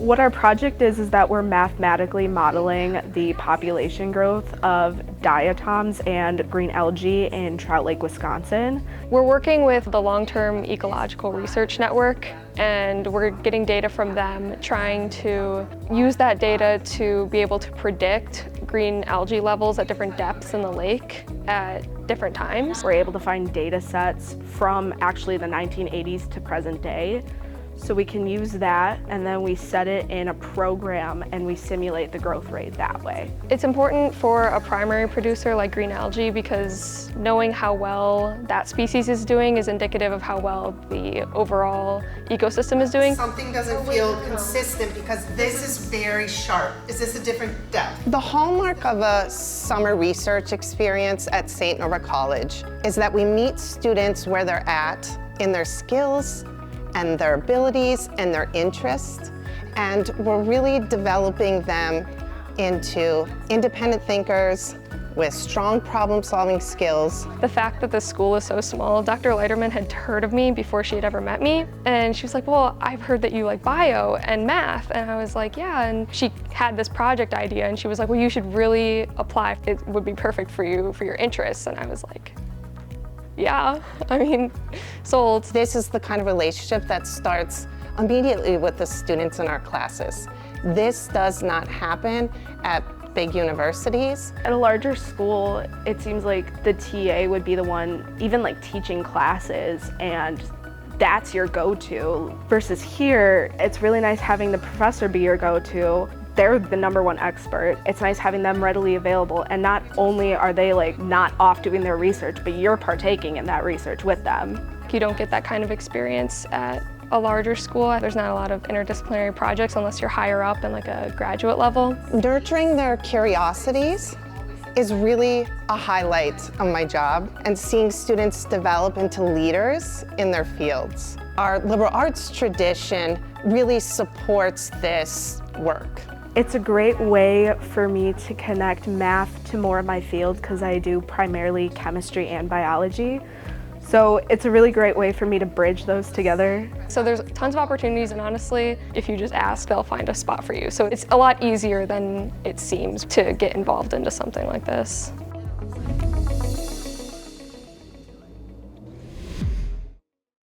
What our project is that we're mathematically modeling the population growth of diatoms and green algae in Trout Lake, Wisconsin. We're working with the Long-Term Ecological Research Network, and we're getting data from them, trying to use that data to be able to predict green algae levels at different depths in the lake at different times. We're able to find data sets from actually the 1980s to present day. So we can use that, and then we set it in a program and we simulate the growth rate that way. It's important for a primary producer like green algae because knowing how well that species is doing is indicative of how well the overall ecosystem is doing. Something doesn't feel consistent because this is very sharp. Is this a different depth? The hallmark of a summer research experience at St. Norbert College is that we meet students where they're at in their skills and their abilities and their interests, and we're really developing them into independent thinkers with strong problem-solving skills. The fact that the school is so small, Dr. Leiterman had heard of me before she had ever met me, and she was like, well, I've heard that you like bio and math, and I was like, yeah, and she had this project idea, and she was like, well, you should really apply. It would be perfect for you, for your interests, and I was like, yeah, I mean, sold. This is the kind of relationship that starts immediately with the students in our classes. This does not happen at big universities. At a larger school, it seems like the TA would be the one even like teaching classes, and that's your go-to. Versus here, it's really nice having the professor be your go-to. They're the #1 expert. It's nice having them readily available, and not only are they like not off doing their research, but you're partaking in that research with them. You don't get that kind of experience at a larger school. There's not a lot of interdisciplinary projects unless you're higher up in like a graduate level. Nurturing their curiosities is really a highlight of my job, and seeing students develop into leaders in their fields. Our liberal arts tradition really supports this work. It's a great way for me to connect math to more of my field because I do primarily chemistry and biology. So it's a really great way for me to bridge those together. So there's tons of opportunities, and honestly, if you just ask, they'll find a spot for you. So it's a lot easier than it seems to get involved into something like this.